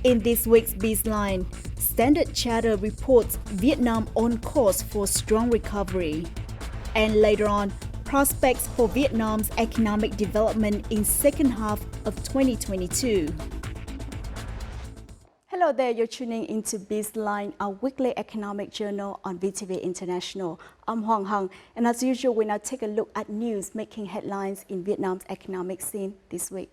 In this week's Bizline, Standard Chartered reports Vietnam on course for strong recovery. And later on, prospects for Vietnam's economic development in second half of 2022. Hello there, you're tuning into Bizline, our weekly economic journal on VTV International. I'm Hoàng Hằng, and as usual, we now take a look at news making headlines in Vietnam's economic scene this week.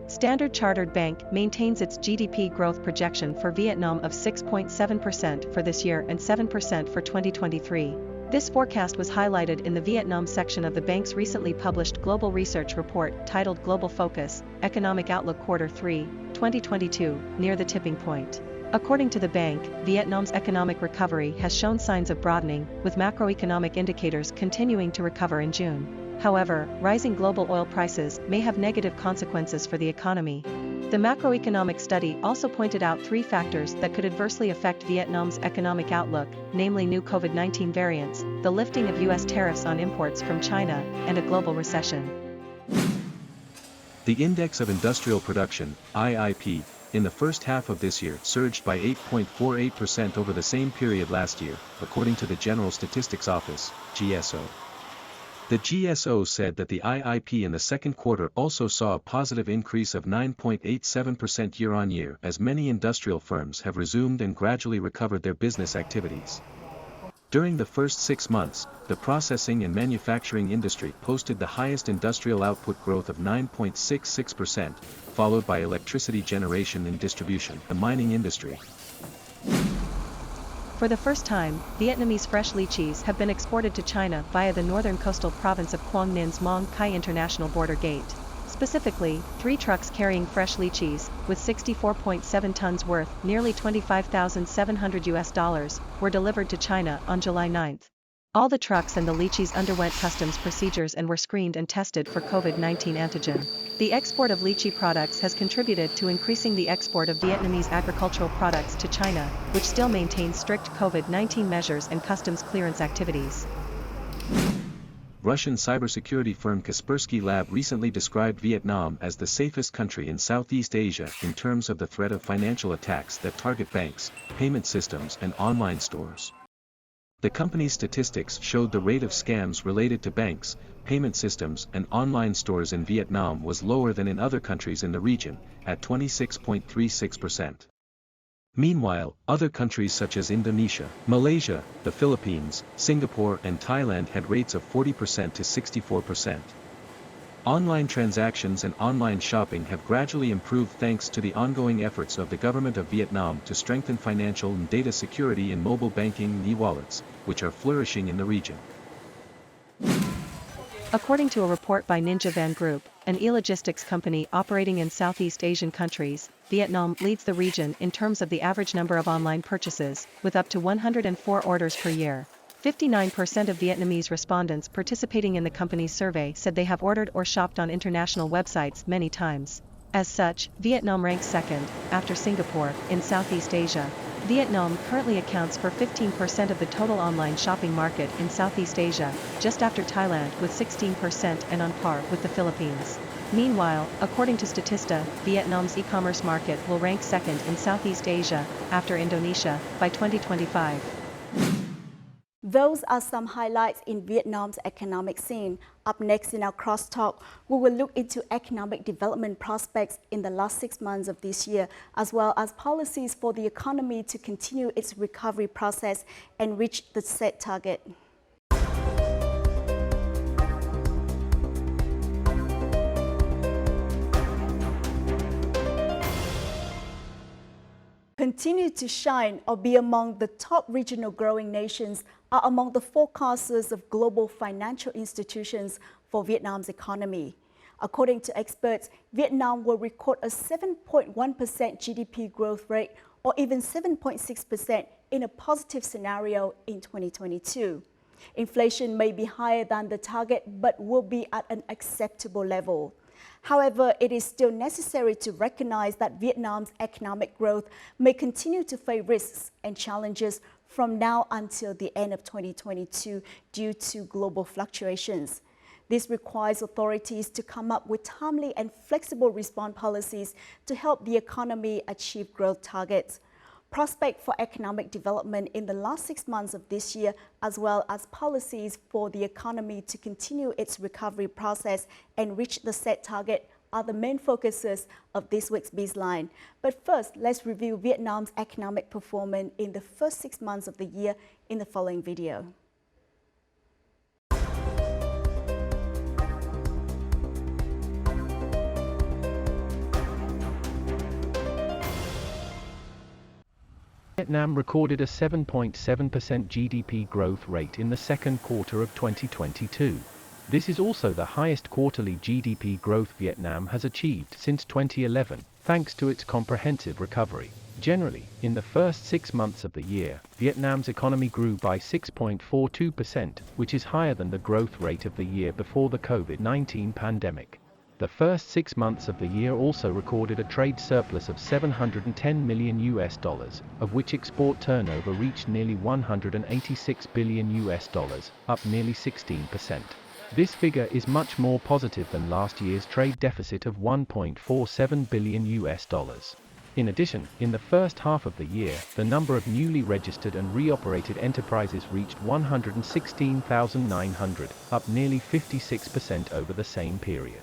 Standard Chartered Bank maintains its GDP growth projection for Vietnam of 6.7% for this year and 7% for 2023. This forecast was highlighted in the Vietnam section of the bank's recently published global research report titled Global Focus, Economic Outlook Quarter 3, 2022, near the tipping point. According to the bank, Vietnam's economic recovery has shown signs of broadening, with macroeconomic indicators continuing to recover in June. However, rising global oil prices may have negative consequences for the economy. The macroeconomic study also pointed out three factors that could adversely affect Vietnam's economic outlook, namely new COVID-19 variants, the lifting of U.S. tariffs on imports from China, and a global recession. The Index of Industrial Production, IIP, in the first half of this year surged by 8.48% over the same period last year, according to the General Statistics Office, GSO. The GSO said that the IIP in the second quarter also saw a positive increase of 9.87% year-on-year as many industrial firms have resumed and gradually recovered their business activities. During the first 6 months, the processing and manufacturing industry posted the highest industrial output growth of 9.66%, followed by electricity generation and distribution, the mining industry. For the first time, Vietnamese fresh lychees have been exported to China via the northern coastal province of Quang Ninh Mong Khai International Border Gate. Specifically, 3 trucks carrying fresh lychees, with 64.7 tons worth, nearly $25,700, were delivered to China on July 9. All the trucks and the lychees underwent customs procedures and were screened and tested for COVID-19 antigen. The export of lychee products has contributed to increasing the export of Vietnamese agricultural products to China, which still maintains strict COVID-19 measures and customs clearance activities. Russian cybersecurity firm Kaspersky Lab recently described Vietnam as the safest country in Southeast Asia in terms of the threat of financial attacks that target banks, payment systems and online stores. The company's statistics showed the rate of scams related to banks, payment systems and online stores in Vietnam was lower than in other countries in the region, at 26.36%. Meanwhile, other countries such as Indonesia, Malaysia, the Philippines, Singapore and Thailand had rates of 40% to 64%. Online transactions and online shopping have gradually improved thanks to the ongoing efforts of the government of Vietnam to strengthen financial and data security in mobile banking and e-wallets, which are flourishing in the region. According to a report by Ninja Van Group, an e-logistics company operating in Southeast Asian countries, Vietnam leads the region in terms of the average number of online purchases, with up to 104 orders per year. 59% of Vietnamese respondents participating in the company's survey said they have ordered or shopped on international websites many times. As such, Vietnam ranks second, after Singapore, in Southeast Asia. Vietnam currently accounts for 15% of the total online shopping market in Southeast Asia, just after Thailand with 16% and on par with the Philippines. Meanwhile, according to Statista, Vietnam's e-commerce market will rank second in Southeast Asia, after Indonesia, by 2025. Those are some highlights in Vietnam's economic scene. Up next in our crosstalk, we will look into economic development prospects in the last 6 months of this year, as well as policies for the economy to continue its recovery process and reach the set target. Continue to shine or be among the top regional growing nations are among the forecasters of global financial institutions for Vietnam's economy. According to experts, Vietnam will record a 7.1% GDP growth rate or even 7.6% in a positive scenario in 2022. Inflation may be higher than the target but will be at an acceptable level. However, it is still necessary to recognize that Vietnam's economic growth may continue to face risks and challenges from now until the end of 2022 due to global fluctuations. This requires authorities to come up with timely and flexible response policies to help the economy achieve growth targets. Prospect for economic development in the last 6 months of this year, as well as policies for the economy to continue its recovery process and reach the set target, are the main focuses of this week's BizLine. But first, let's review Vietnam's economic performance in the first 6 months of the year in the following video. Vietnam recorded a 7.7% GDP growth rate in the second quarter of 2022. This is also the highest quarterly GDP growth Vietnam has achieved since 2011, thanks to its comprehensive recovery. Generally, in the first 6 months of the year, Vietnam's economy grew by 6.42%, which is higher than the growth rate of the year before the COVID-19 pandemic. The first 6 months of the year also recorded a trade surplus of $710 million, of which export turnover reached nearly $186 billion, up nearly 16%. This figure is much more positive than last year's trade deficit of $1.47 billion. In addition, in the first half of the year, the number of newly registered and reoperated enterprises reached 116,900, up nearly 56% over the same period.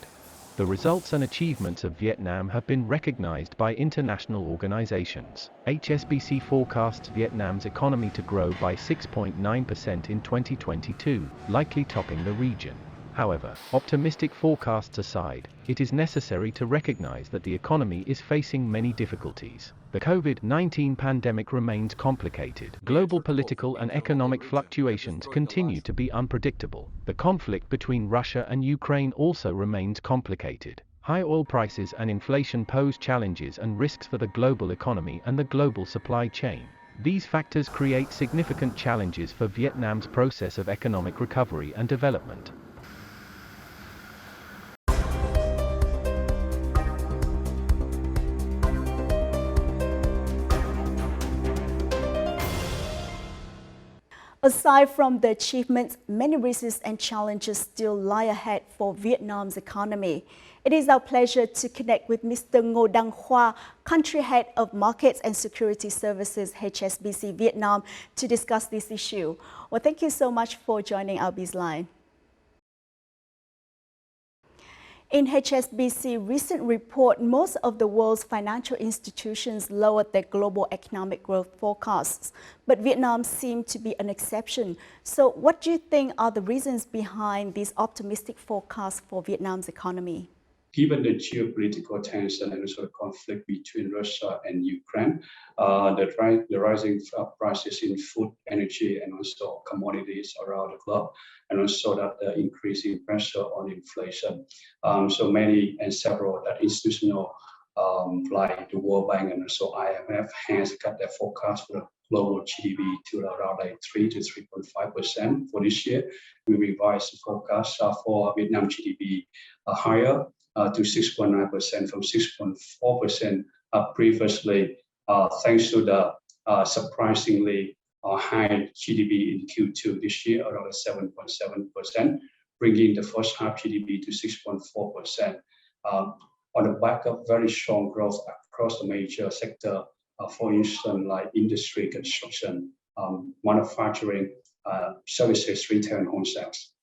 The results and achievements of Vietnam have been recognized by international organizations. HSBC forecasts Vietnam's economy to grow by 6.9% in 2022, likely topping the region. However, optimistic forecasts aside, it is necessary to recognize that the economy is facing many difficulties. The COVID-19 pandemic remains complicated. Global political and economic fluctuations continue to be unpredictable. The conflict between Russia and Ukraine also remains complicated. High oil prices and inflation pose challenges and risks for the global economy and the global supply chain. These factors create significant challenges for Vietnam's process of economic recovery and development. Aside from the achievements, many risks and challenges still lie ahead for Vietnam's economy. It is our pleasure to connect with Mr. Ngo Đăng Khoa, Country Head of Markets and Security Services, HSBC Vietnam, to discuss this issue. Well, thank you so much for joining our BizLine. In HSBC recent report, most of the world's financial institutions lowered their global economic growth forecasts, but Vietnam seemed to be an exception. So what do you think are the reasons behind these optimistic forecasts for Vietnam's economy? Given the geopolitical tension and also the conflict between Russia and Ukraine, the rising prices in food, energy, and also commodities around the globe, and also that the increasing pressure on inflation. So many and several institutional, like the World Bank and also IMF, has cut their forecast for the global GDP to around 3 to 3.5% for this year. We revised the forecast for Vietnam GDP higher to 6.9% from 6.4% previously, thanks to the surprisingly high GDP in Q2 this year, around 7.7%, bringing the first half GDP to 6.4%. On the back of very strong growth across the major sector, for instance, like industry, construction, manufacturing, services, retail, and home sales.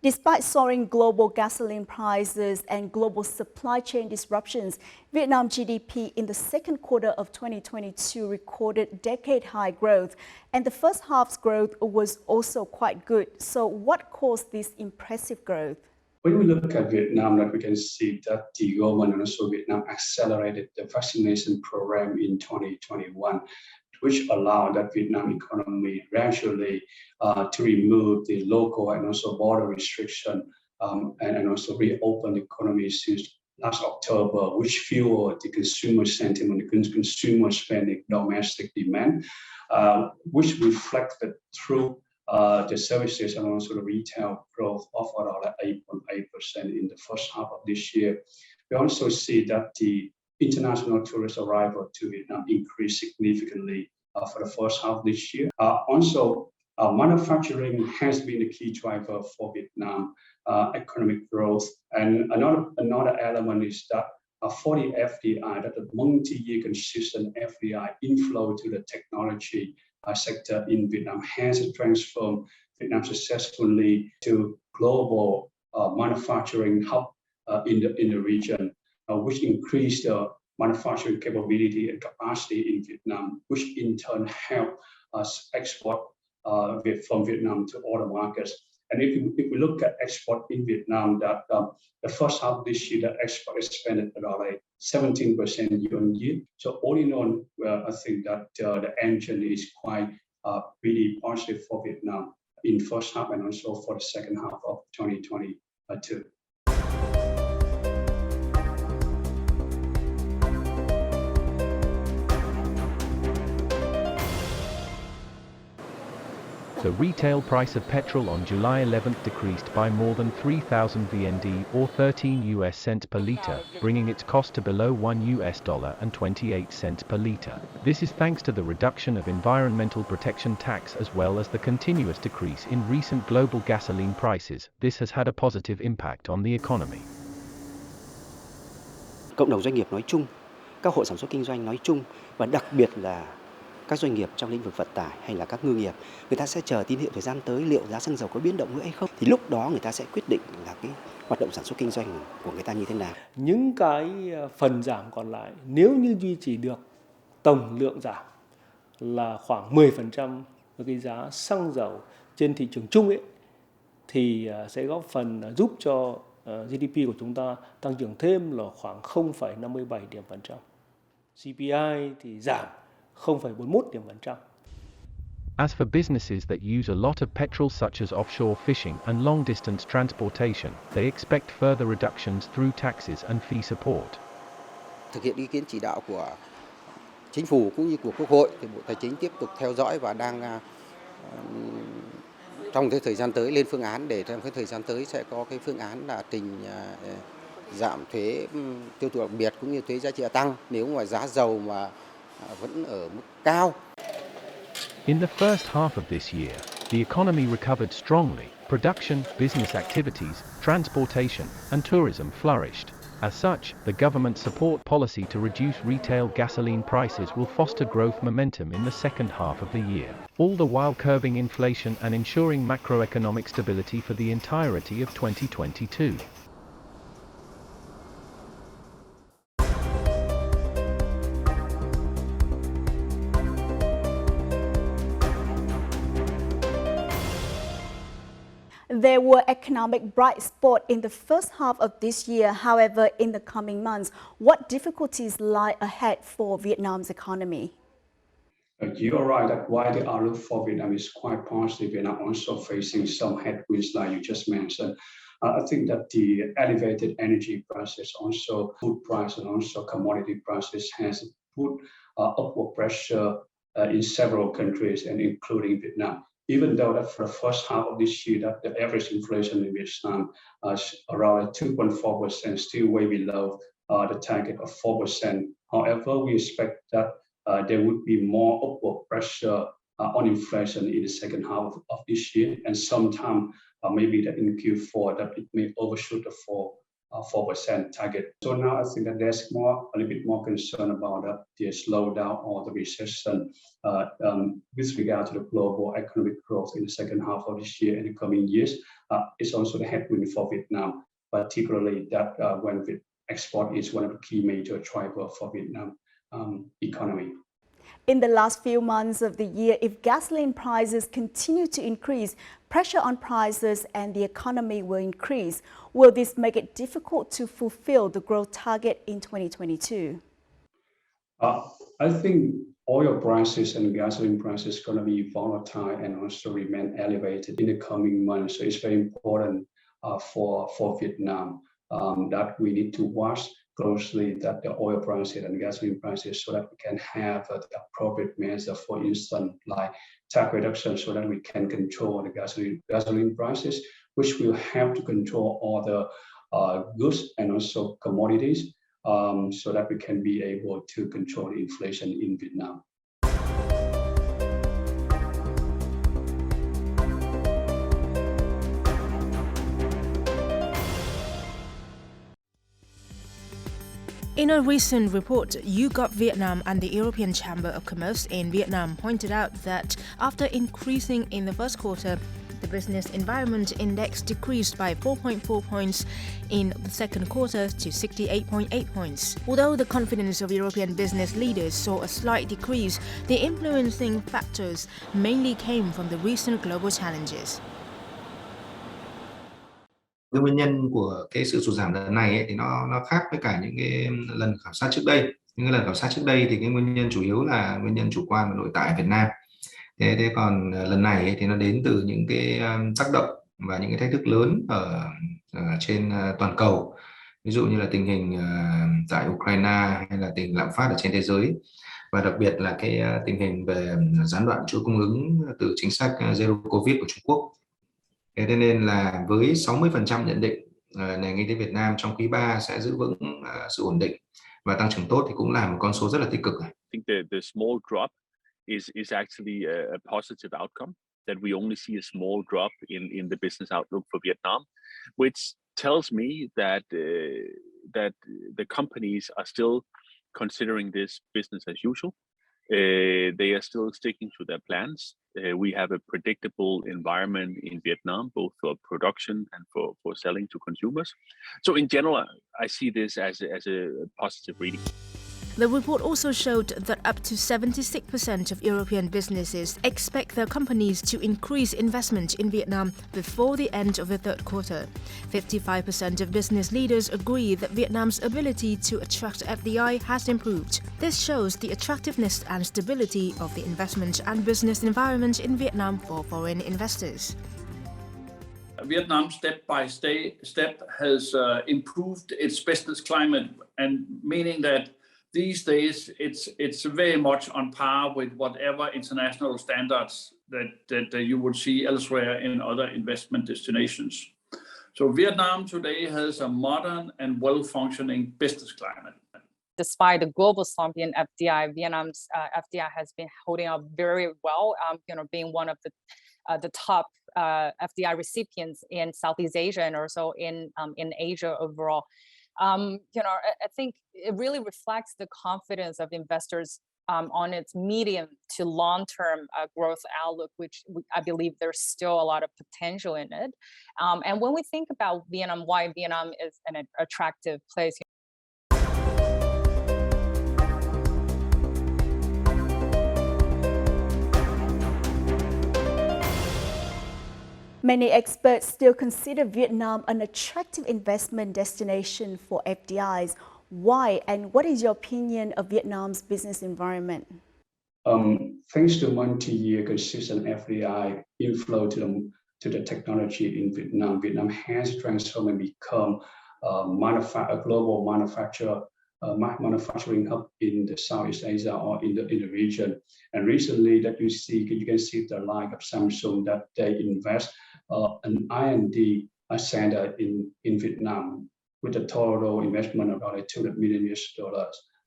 Despite soaring global gasoline prices and global supply chain disruptions, Vietnam GDP in the second quarter of 2022 recorded decade-high growth, and the first half's growth was also quite good. So what caused this impressive growth? When we look at Vietnam, we can see that the government and also Vietnam accelerated the vaccination program in 2021, which allowed that Vietnam economy gradually to remove the local and also border restriction and also reopen the economy since last October, which fueled the consumer sentiment, the consumer spending, domestic demand, which reflected through the services and also the retail growth of around 8.8% in the first half of this year. We also see that the international tourist arrival to Vietnam increased significantly for the first half of this year. Also, Manufacturing has been a key driver for Vietnam economic growth, and another element is that for the FDI, that the multi-year consistent FDI inflow to the technology sector in Vietnam has transformed Vietnam successfully to global manufacturing hub in the region, which increased the manufacturing capability and capacity in Vietnam, which in turn help us export from Vietnam to other markets. And if we look at export in Vietnam, that the first half of this year, that export expanded about 17% year on year. So all in all, I think that the engine is quite really positive for Vietnam in first half and also for the second half of 2022. The retail price of petrol on July 11th decreased by more than 3,000 VND or 13 US cents per litre, bringing its cost to below $1 and 28 cents per litre. This is thanks to the reduction of environmental protection tax as well as the continuous decrease in recent global gasoline prices. This has had a positive impact on the economy. Cộng đồng doanh nghiệp nói chung, các hộ sản xuất kinh doanh nói chung và đặc biệt là các doanh nghiệp trong lĩnh vực vận tải hay là các ngư nghiệp, người ta sẽ chờ tín hiệu thời gian tới liệu giá xăng dầu có biến động nữa hay không, thì lúc đó người ta sẽ quyết định là cái hoạt động sản xuất kinh doanh của người ta như thế nào. Những cái phần giảm còn lại nếu như duy trì được tổng lượng giảm là khoảng 10% cái giá xăng dầu trên thị trường chung ấy, thì sẽ góp phần giúp cho GDP của chúng ta tăng trưởng thêm là khoảng 0,57 điểm phần trăm. CPI thì giảm 0,41 điểm phần trăm. As for businesses that use a lot of petrol such as offshore fishing and long-distance transportation, they expect further reductions through taxes and fee support. Thực hiện ý kiến chỉ đạo của Chính phủ cũng như của Quốc hội, thì Bộ Tài chính tiếp tục theo dõi và đang trong cái thời gian tới lên phương án để trong cái thời gian tới sẽ có cái phương án là trình giảm thuế tiêu thụ đặc biệt cũng như thuế giá trị gia tăng nếu mà giá dầu mà vẫn ở mức cao. In the first half of this year, the economy recovered strongly. Production, business activities, transportation, and tourism flourished. As such, the government support policy to reduce retail gasoline prices will foster growth momentum in the second half of the year, all the while curbing inflation and ensuring macroeconomic stability for the entirety of 2022. There were economic bright spots in the first half of this year. However, in the coming months, what difficulties lie ahead for Vietnam's economy? You're right that while the outlook for Vietnam is quite positive, Vietnam also facing some headwinds like you just mentioned. I think that the elevated energy prices, also food price and also commodity prices has put upward pressure in several countries and including Vietnam. Even though that for the first half of this year, that the average inflation in Vietnam is around 2.4%, still way below the target of 4%. However, we expect that there would be more upward pressure on inflation in the second half of this year, and sometime maybe that in Q4 that it may overshoot the 4% target. So now I think that there's a little bit more concern about the slowdown or the recession with regard to the global economic growth in the second half of this year and the coming years. It's also the headwind for Vietnam, particularly that when export is one of the key major drivers for Vietnam economy. In the last few months of the year, if gasoline prices continue to increase, pressure on prices and the economy will increase. Will this make it difficult to fulfill the growth target in 2022? I think oil prices and gasoline prices are going to be volatile and also remain elevated in the coming months. So it's very important for Vietnam that we need to watch closely that the oil prices and gasoline prices so that we can have the appropriate measure, for instance, like tax reduction so that we can control the gasoline prices, which will help to control all the goods and also commodities so that we can be able to control the inflation in Vietnam. In a recent report, YouGov Vietnam and the European Chamber of Commerce in Vietnam pointed out that after increasing in the first quarter, the Business Environment Index decreased by 4.4 points in the second quarter to 68.8 points. Although the confidence of European business leaders saw a slight decrease, the influencing factors mainly came from the recent global challenges. Cái nguyên nhân của cái sự sụt giảm lần này ấy, thì nó khác với cả những cái lần khảo sát trước đây. Những cái lần khảo sát trước đây thì cái nguyên nhân chủ yếu là nguyên nhân chủ quan và nội tại Việt Nam. Thế còn lần này ấy, thì nó đến từ những cái tác động và những cái thách thức lớn ở trên toàn cầu. Ví dụ như là tình hình tại Ukraine hay là tình hình lạm phát ở trên thế giới, và đặc biệt là cái tình hình về gián đoạn chuỗi cung ứng từ chính sách Zero Covid của Trung Quốc. Thế nên là với 60% nhận định nền kinh tế Việt Nam trong quý 3 sẽ giữ vững sự ổn định và tăng trưởng tốt thì cũng là một con số rất là tích cực. I think the small drop is actually a positive outcome, that we only see a small drop in the business outlook for Vietnam, which tells me that that the companies are still considering this business as usual. They are still sticking to their plans. We have a predictable environment in Vietnam, both for production and for selling to consumers. So in general, I see this as a positive reading. The report also showed that up to 76% of European businesses expect their companies to increase investment in Vietnam before the end of the third quarter. 55% of business leaders agree that Vietnam's ability to attract FDI has improved. This shows the attractiveness and stability of the investment and business environment in Vietnam for foreign investors. Vietnam step by step has improved its business climate, and meaning that these days, it's very much on par with whatever international standards that you would see elsewhere in other investment destinations. So Vietnam today has a modern and well-functioning business climate. Despite the global slump in FDI, Vietnam's FDI has been holding up very well, being one of the top FDI recipients in Southeast Asia and also in Asia overall. I think it really reflects the confidence of investors on its medium to long-term growth outlook, which I believe there's still a lot of potential in it. And when we think about Vietnam, why Vietnam is an attractive place. Many experts still consider Vietnam an attractive investment destination for FDIs. Why, and what is your opinion of Vietnam's business environment? Thanks to multi-year consistent FDI inflow to the technology in Vietnam, Vietnam has transformed and become a global manufacturing hub in the Southeast Asia or in the region. And recently, that you can see the like of Samsung that they invest an R&D center in Vietnam with a total investment of about $200 million,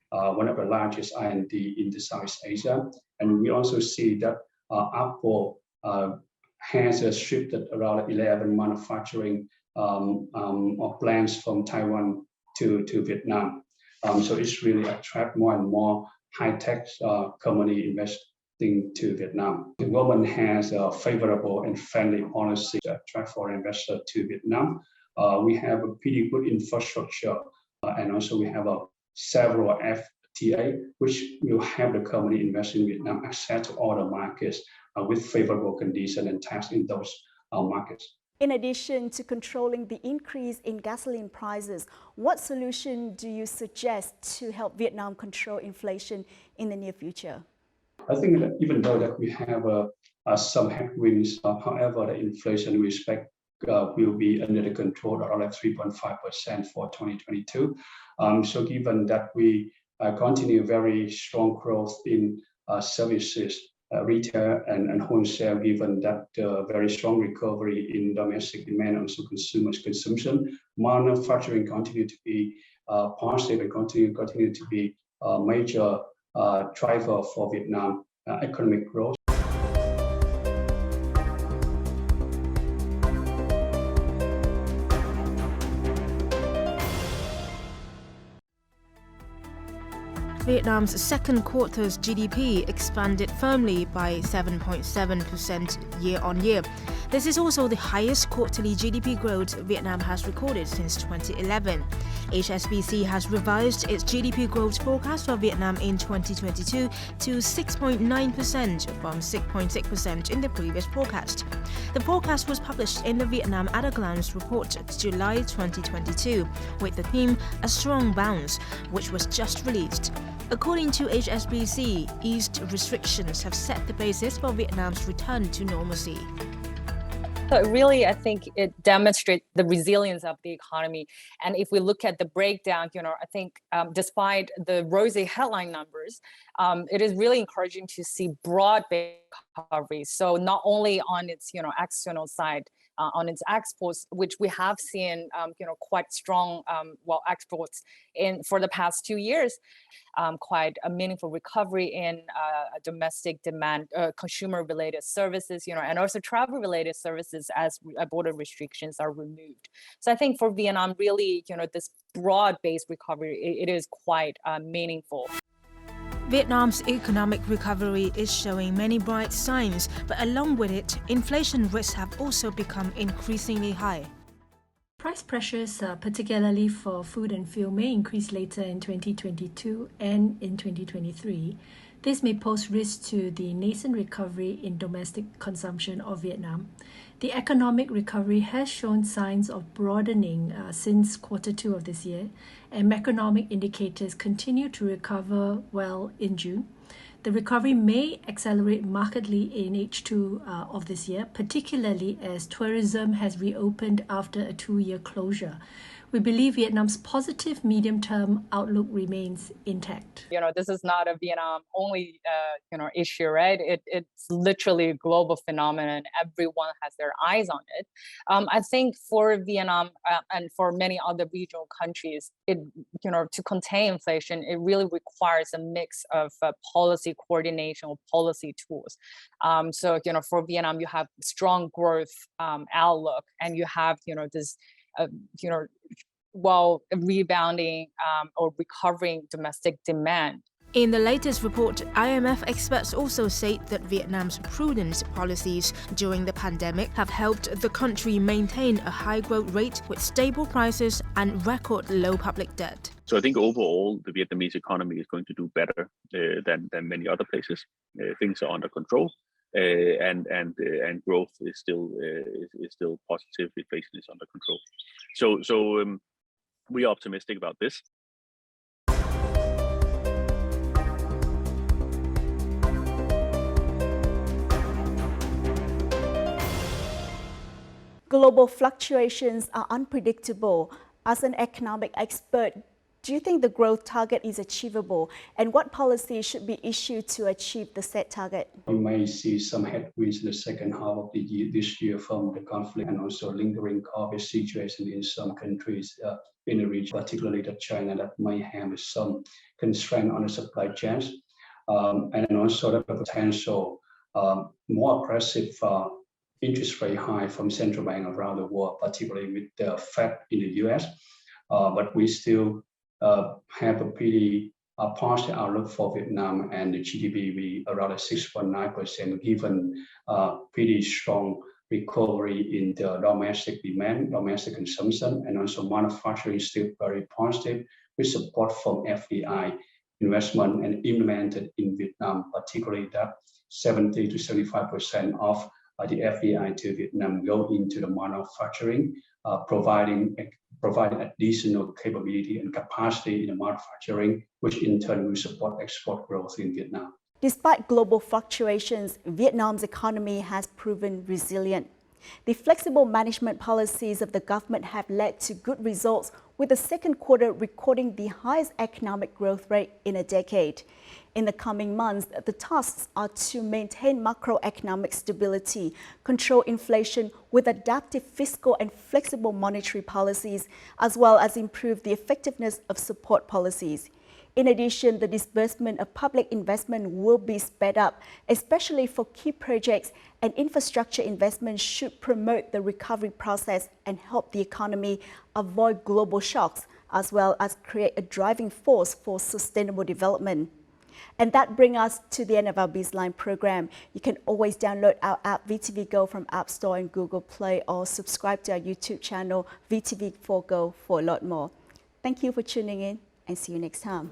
one of the largest R&D in the Southeast Asia. And we also see that Apple has shifted around 11 manufacturing plants from Taiwan to Vietnam. So it's really attract more and more high-tech company investing to Vietnam. The government has a favorable and friendly policy to attract foreign investors to Vietnam. We have a pretty good infrastructure, and also we have several FTA, which will help the company invest in Vietnam access to all the markets with favorable conditions and tax in those markets. In addition to controlling the increase in gasoline prices, what solution do you suggest to help Vietnam control inflation in the near future? I think that even though that we have some headwinds, however, the inflation we expect will be under the control around 3.5% for 2022. So given that we continue very strong growth in services, retail and wholesale, given that very strong recovery in domestic demand, also consumers' consumption, manufacturing continue to be positive and continue to be a major driver for Vietnam economic growth. Vietnam's second quarter's GDP expanded firmly by 7.7% year-on-year. This is also the highest quarterly GDP growth Vietnam has recorded since 2011. HSBC has revised its GDP growth forecast for Vietnam in 2022 to 6.9% from 6.6% in the previous forecast. The forecast was published in the Vietnam at a Glance report July 2022 with the theme A Strong Bounce, which was just released. According to HSBC, eased restrictions have set the basis for Vietnam's return to normalcy. So really, I think it demonstrates the resilience of the economy. And if we look at the breakdown, I think despite the rosy headline numbers, it is really encouraging to see broad-based recovery. So not only on its, external side, on its exports, which we have seen, quite strong, exports for the past 2 years, quite a meaningful recovery in domestic demand, consumer-related services, and also travel-related services as border restrictions are removed. So I think for Vietnam, really, this broad-based recovery, it is quite meaningful. Vietnam's economic recovery is showing many bright signs, but along with it, inflation risks have also become increasingly high. Price pressures, particularly for food and fuel, may increase later in 2022 and in 2023. This may pose risks to the nascent recovery in domestic consumption of Vietnam. The economic recovery has shown signs of broadening since Q2 of this year, and macroeconomic indicators continue to recover well in June. The recovery may accelerate markedly in H2 of this year, particularly as tourism has reopened after a 2-year closure. We believe Vietnam's positive medium-term outlook remains intact. This is not a Vietnam only, issue, right? It's literally a global phenomenon. Everyone has their eyes on it. I think for Vietnam and for many other regional countries, to contain inflation, it really requires a mix of policy coordination or policy tools. So, for Vietnam, you have strong growth outlook, and you have, this rebounding or recovering domestic demand. In the latest report, IMF experts also say that Vietnam's prudent policies during the pandemic have helped the country maintain a high growth rate with stable prices and record low public debt. So I think overall, the Vietnamese economy is going to do better than many other places. Things are under control, and growth is still positive. Inflation is under control. So we are optimistic about this. Global fluctuations are unpredictable. As an economic expert, do you think the growth target is achievable? And what policies should be issued to achieve the set target? We may see some headwinds in the second half of this year from the conflict and also lingering COVID situation in some countries in the region, particularly China, that may have some constraint on the supply chains. And also the potential more aggressive interest rate high from central bank around the world, particularly with the Fed in the US. But we still have a pretty positive outlook for Vietnam, and the GDP be around 6.9%, given pretty strong recovery in the domestic demand, domestic consumption, and also manufacturing is still very positive, with support from FDI investment and implemented in Vietnam, particularly that 70 to 75% of the FDI to Vietnam go into the manufacturing, providing additional capability and capacity in the manufacturing, which in turn will support export growth in Vietnam. Despite global fluctuations, Vietnam's economy has proven resilient. The flexible management policies of the government have led to good results, with the second quarter recording the highest economic growth rate in a decade. In the coming months, the tasks are to maintain macroeconomic stability, control inflation with adaptive fiscal and flexible monetary policies, as well as improve the effectiveness of support policies. In addition, the disbursement of public investment will be sped up, especially for key projects, and infrastructure investment should promote the recovery process and help the economy avoid global shocks as well as create a driving force for sustainable development. And that brings us to the end of our BizLine program. You can always download our app VTV Go from App Store and Google Play, or subscribe to our YouTube channel VTV4 Go for a lot more. Thank you for tuning in, and see you next time.